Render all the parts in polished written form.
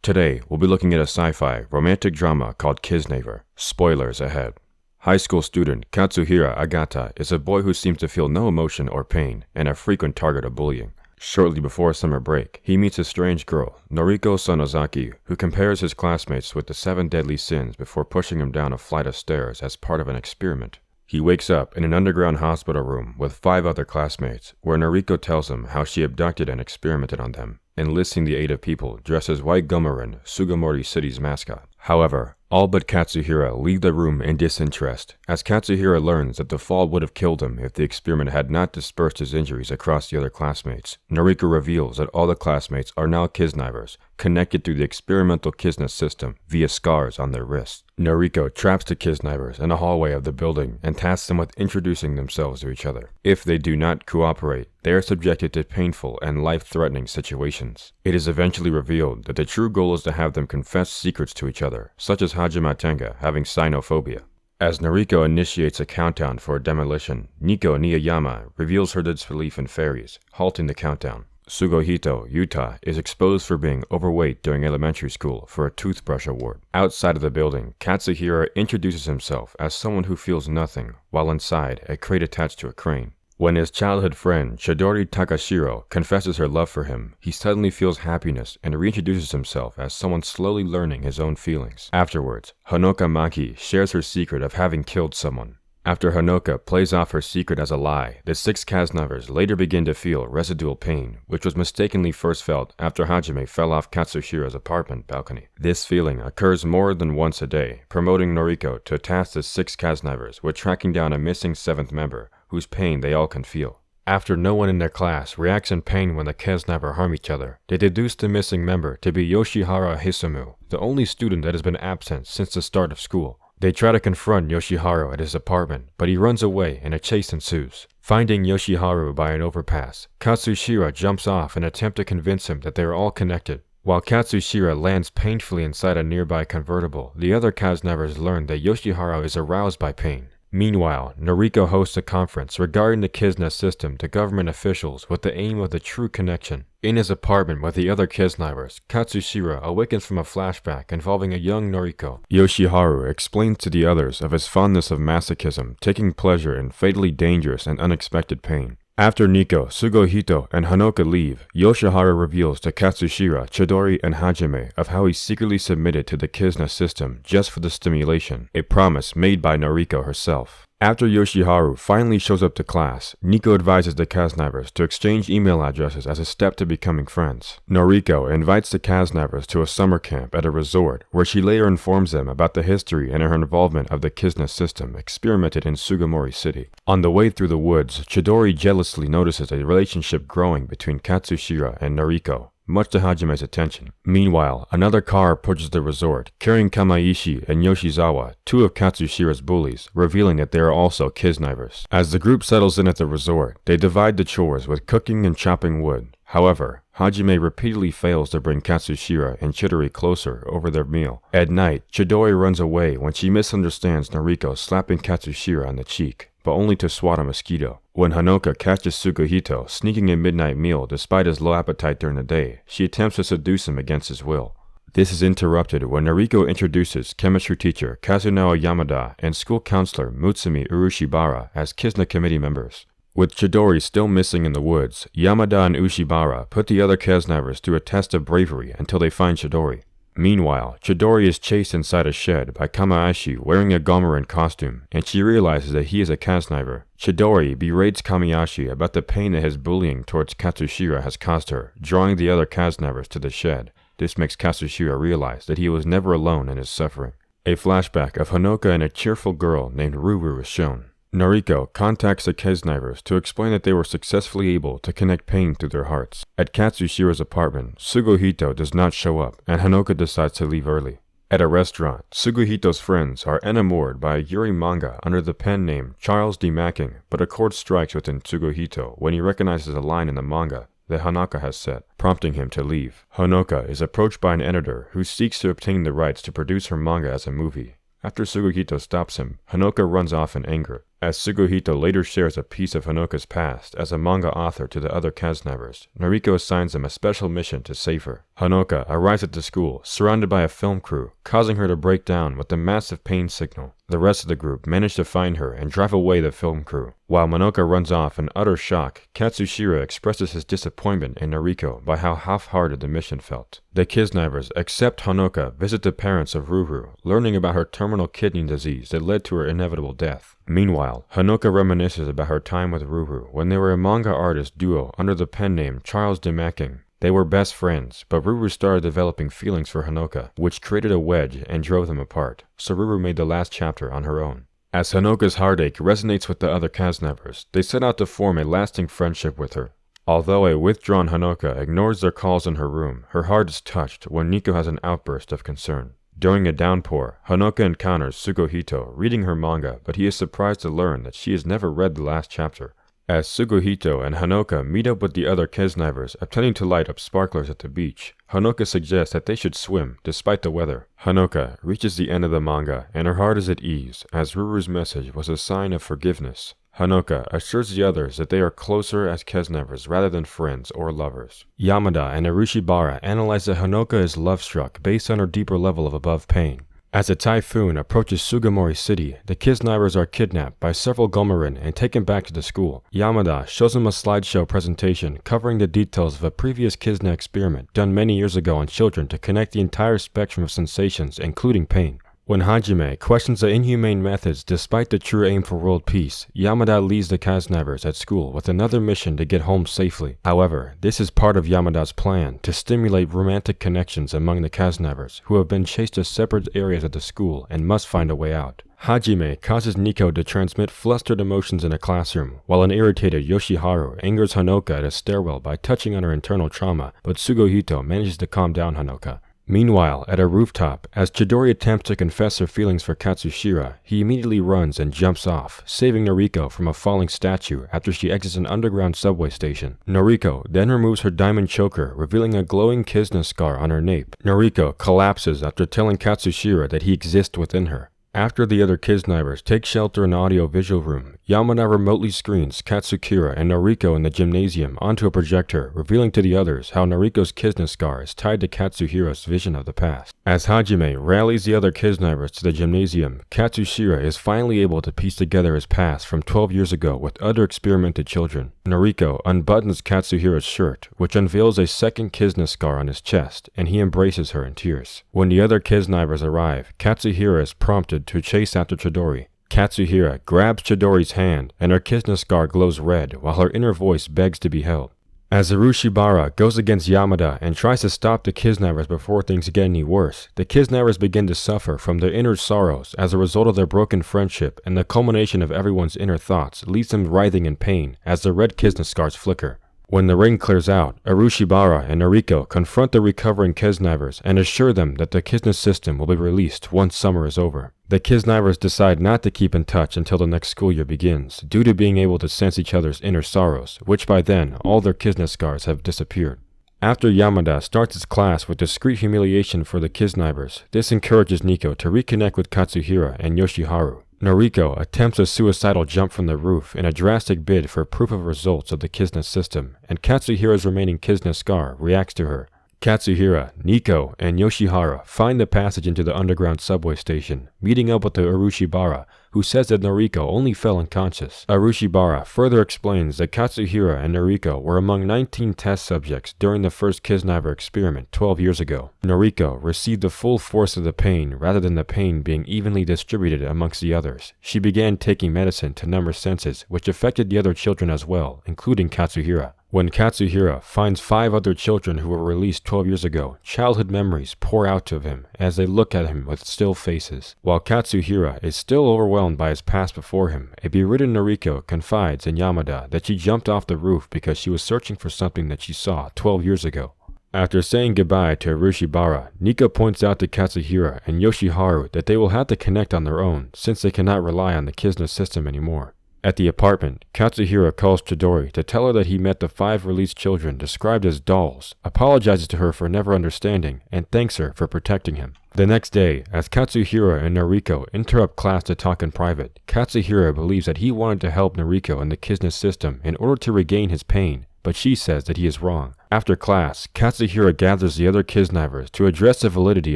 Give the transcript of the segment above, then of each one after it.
Today, we'll be looking at a sci-fi romantic drama called Kiznaiver. Spoilers ahead. High school student Katsuhira Agata is a boy who seems to feel no emotion or pain and a frequent target of bullying. Shortly before summer break, he meets a strange girl, Noriko Sonozaki, who compares his classmates with the 7 deadly sins before pushing him down a flight of stairs as part of an experiment. He wakes up in an underground hospital room with 5 other classmates, where Noriko tells him how she abducted and experimented on them, enlisting the aid of people dressed as White Gomarin, Sugimori City's mascot. However, all but Katsuhira leave the room in disinterest, as Katsuhira learns that the fall would have killed him if the experiment had not dispersed his injuries across the other classmates. Noriko reveals that all the classmates are now Kiznaivers, connected through the experimental Kizuna System via scars on their wrists. Noriko traps the Kiznaivers in a hallway of the building and tasks them with introducing themselves to each other. If they do not cooperate, they are subjected to painful and life-threatening situations. It is eventually revealed that the true goal is to have them confess secrets to each other, such as Hajime Tenga having cynophobia. As Noriko initiates a countdown for a demolition, Nico Niyayama reveals her disbelief in fairies, halting the countdown. Sugohito Yuta is exposed for being overweight during elementary school for a toothbrush award. Outside of the building, Katsuhira introduces himself as someone who feels nothing, while inside, a crate attached to a crane. When his childhood friend, Chidori Takashiro, confesses her love for him, he suddenly feels happiness and reintroduces himself as someone slowly learning his own feelings. Afterwards, Honoka Maki shares her secret of having killed someone. After Honoka plays off her secret as a lie, the 6 Kiznaivers later begin to feel residual pain, which was mistakenly first felt after Hajime fell off Katsuhira's apartment balcony. This feeling occurs more than once a day, promoting Noriko to task the 6 Kiznaivers with tracking down a missing 7th member, whose pain they all can feel. After no one in their class reacts in pain when the Kiznaiver harm each other, they deduce the missing member to be Yoshihara Hisamu, the only student that has been absent since the start of school. They try to confront Yoshiharu at his apartment, but he runs away and a chase ensues. Finding Yoshiharu by an overpass, Katsuhira jumps off and attempts to convince him that they are all connected. While Katsuhira lands painfully inside a nearby convertible, the other Kiznaivers learn that Yoshiharu is aroused by pain. Meanwhile, Noriko hosts a conference regarding the Kizuna System to government officials with the aim of the true connection. In his apartment with the other Kiznaivers, Katsuhira awakens from a flashback involving a young Noriko. Yoshiharu explains to the others of his fondness of masochism, taking pleasure in fatally dangerous and unexpected pain. After Nico, Sugohito, and Honoka leave, Yoshiharu reveals to Katsuhira, Chidori, and Hajime of how he secretly submitted to the Kizuna System just for the stimulation, a promise made by Noriko herself. After Yoshiharu finally shows up to class, Nico advises the Kiznaivers to exchange email addresses as a step to becoming friends. Noriko invites the Kiznaivers to a summer camp at a resort, where she later informs them about the history and her involvement of the Kizuna System experimented in Sugimori City. On the way through the woods, Chidori jealously notices a relationship growing between Katsuhira and Noriko, much to Hajime's attention. Meanwhile, another car approaches the resort, carrying Kamaishi and Yoshizawa, 2 of Katsuhira's bullies, revealing that they are also Kiznaivers. As the group settles in at the resort, they divide the chores with cooking and chopping wood. However, Hajime repeatedly fails to bring Katsuhira and Chidori closer over their meal. At night, Chidori runs away when she misunderstands Noriko slapping Katsuhira on the cheek, but only to swat a mosquito. When Honoka catches Sugohito sneaking a midnight meal despite his low appetite during the day, she attempts to seduce him against his will. This is interrupted when Noriko introduces chemistry teacher Kazunao Yamada and school counselor Mutsumi Urushibara as Kizuna committee members. With Chidori still missing in the woods, Yamada and Ushibara put the other Kiznaivers through a test of bravery until they find Chidori. Meanwhile, Chidori is chased inside a shed by Kamaishi wearing a Gomarin costume, and she realizes that he is a Kiznaiver. Chidori berates Kamayashi about the pain that his bullying towards Katsuhira has caused her, drawing the other Kiznaivers to the shed. This makes Katsuhira realize that he was never alone in his suffering. A flashback of Honoka and a cheerful girl named Ruru is shown. Noriko contacts the Kiznaivers to explain that they were successfully able to connect pain through their hearts. At Katsuhira's apartment, Sugohito does not show up, and Honoka decides to leave early. At a restaurant, Sugohito's friends are enamored by a Yuri manga under the pen name Charles D. Macking, but a chord strikes within Sugohito when he recognizes a line in the manga that Hanaka has set, prompting him to leave. Honoka is approached by an editor who seeks to obtain the rights to produce her manga as a movie. After Sugohito stops him, Honoka runs off in anger. As Sugohito later shares a piece of Honoka's past as a manga author to the other Kiznaivers, Noriko assigns them a special mission to save her. Hanoka arrives at the school, surrounded by a film crew, causing her to break down with a massive pain signal. The rest of the group manage to find her and drive away the film crew. While Monoka runs off in utter shock, Katsuhira expresses his disappointment in Noriko by how half-hearted the mission felt. The Kiznaivers, except Hanoka, visit the parents of Ruru, learning about her terminal kidney disease that led to her inevitable death. Meanwhile, Hanoka reminisces about her time with Ruru when they were a manga artist duo under the pen name Charles de Macking. They were best friends, but Ruru started developing feelings for Hanoka, which created a wedge and drove them apart, so Ruru made the last chapter on her own. As Hanoka's heartache resonates with the other Kiznaivers, they set out to form a lasting friendship with her. Although a withdrawn Hanoka ignores their calls in her room, her heart is touched when Nico has an outburst of concern. During a downpour, Hanoka encounters Sugohito reading her manga, but he is surprised to learn that she has never read the last chapter. As Sugohito and Hanoka meet up with the other Kiznaivers attempting to light up sparklers at the beach, Hanoka suggests that they should swim, despite the weather. Hanoka reaches the end of the manga, and her heart is at ease, as Ruru's message was a sign of forgiveness. Hanoka assures the others that they are closer as Kiznaivers rather than friends or lovers. Yamada and Urushibara analyze that Hanoka is love-struck based on her deeper level of above pain. As a typhoon approaches Sugimori City, the Kiznaivers are kidnapped by several Gomarin and taken back to the school. Yamada shows them a slideshow presentation covering the details of a previous Kizna experiment done many years ago on children to connect the entire spectrum of sensations, including pain. When Hajime questions the inhumane methods despite the true aim for world peace, Yamada leaves the Kiznaivers at school with another mission to get home safely. However, this is part of Yamada's plan to stimulate romantic connections among the Kiznaivers, who have been chased to separate areas of the school and must find a way out. Hajime causes Nico to transmit flustered emotions in a classroom, while an irritated Yoshiharu angers Hanoka at a stairwell by touching on her internal trauma, but Sugohito manages to calm down Hanoka. Meanwhile, at a rooftop, as Chidori attempts to confess her feelings for Katsuhira, he immediately runs and jumps off, saving Noriko from a falling statue after she exits an underground subway station. Noriko then removes her diamond choker, revealing a glowing Kizna scar on her nape. Noriko collapses after telling Katsuhira that he exists within her. After the other Kiznaivers take shelter in the audio-visual room, Yamada remotely screens Katsuhira and Noriko in the gymnasium onto a projector, revealing to the others how Noriko's Kizna scar is tied to Katsuhira's vision of the past. As Hajime rallies the other Kiznaivers to the gymnasium, Katsuhira is finally able to piece together his past from 12 years ago with other experimented children. Noriko unbuttons Katsuhira's shirt, which unveils a second Kizna scar on his chest, and he embraces her in tears. When the other Kiznaivers arrive, Katsuhira is prompted to chase after Chidori. Katsuhira grabs Chidori's hand, and her Kizna scar glows red while her inner voice begs to be held. As Urushibara goes against Yamada and tries to stop the Kiznaivers before things get any worse, the Kiznaivers begin to suffer from their inner sorrows as a result of their broken friendship, and the culmination of everyone's inner thoughts leaves them writhing in pain as the red Kizna scars flicker. When the ring clears out, Urushibara and Noriko confront the recovering Kiznaivers and assure them that the Kizuna System will be released once summer is over. The Kiznaivers decide not to keep in touch until the next school year begins, due to being able to sense each other's inner sorrows, which by then, all their Kizuna scars have disappeared. After Yamada starts his class with discreet humiliation for the Kiznaivers, this encourages Nico to reconnect with Katsuhira and Yoshiharu. Noriko attempts a suicidal jump from the roof in a drastic bid for proof of results of the Kizuna System, and Katsuhira's remaining Kizuna scar reacts to her. Katsuhira, Nico, and Yoshiharu find the passage into the underground subway station, meeting up with the Urushibara, who says that Noriko only fell unconscious. Urushibara further explains that Katsuhira and Noriko were among 19 test subjects during the first Kiznaiver experiment 12 years ago. Noriko received the full force of the pain rather than the pain being evenly distributed amongst the others. She began taking medicine to numb her senses, which affected the other children as well, including Katsuhira. When Katsuhira finds 5 other children who were released 12 years ago, childhood memories pour out of him as they look at him with still faces. While Katsuhira is still overwhelmed by his past before him, a beridden Noriko confides in Yamada that she jumped off the roof because she was searching for something that she saw 12 years ago. After saying goodbye to Urushibara, Nico points out to Katsuhira and Yoshiharu that they will have to connect on their own since they cannot rely on the Kizuna System anymore. At the apartment, Katsuhira calls Chidori to tell her that he met the 5 released children described as dolls, apologizes to her for never understanding, and thanks her for protecting him. The next day, as Katsuhira and Noriko interrupt class to talk in private, Katsuhira believes that he wanted to help Noriko in the Kizuna System in order to regain his pain, but she says that he is wrong. After class, Katsuhira gathers the other Kiznaivers to address the validity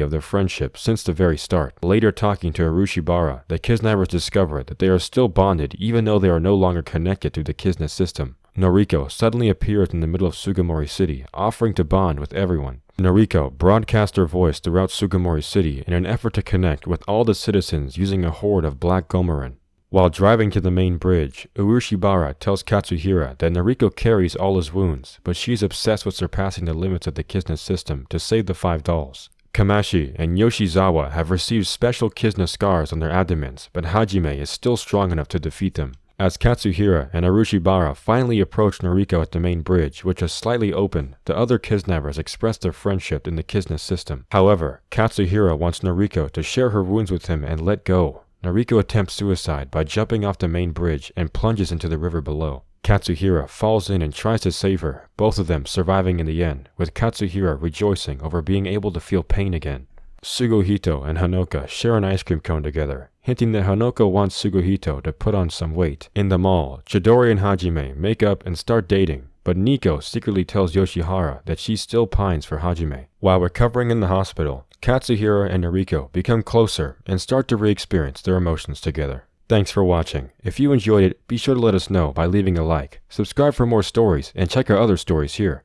of their friendship since the very start. Later talking to Urushibara, the Kiznaivers discover that they are still bonded even though they are no longer connected to the Kizuna System. Noriko suddenly appears in the middle of Sugimori City, offering to bond with everyone. Noriko broadcasts her voice throughout Sugimori City in an effort to connect with all the citizens using a horde of black Gomarin. While driving to the main bridge, Urushibara tells Katsuhira that Noriko carries all his wounds, but she is obsessed with surpassing the limits of the Kizuna System to save the 5 dolls. Kamashi and Yoshizawa have received special Kizuna scars on their abdomens, but Hajime is still strong enough to defeat them. As Katsuhira and Urushibara finally approach Noriko at the main bridge, which is slightly open, the other Kiznaivers express their friendship in the Kizuna System. However, Katsuhira wants Noriko to share her wounds with him and let go. Noriko attempts suicide by jumping off the main bridge and plunges into the river below. Katsuhira falls in and tries to save her, both of them surviving in the end, with Katsuhira rejoicing over being able to feel pain again. Sugohito and Hanoka share an ice cream cone together, hinting that Hanoka wants Sugohito to put on some weight. In the mall, Chidori and Hajime make up and start dating, but Nico secretly tells Yoshihara that she still pines for Hajime. While recovering in the hospital, Katsuhira and Noriko become closer and start to re-experience their emotions together. Thanks for watching. If you enjoyed it, be sure to let us know by leaving a like, subscribe for more stories, and check our other stories here.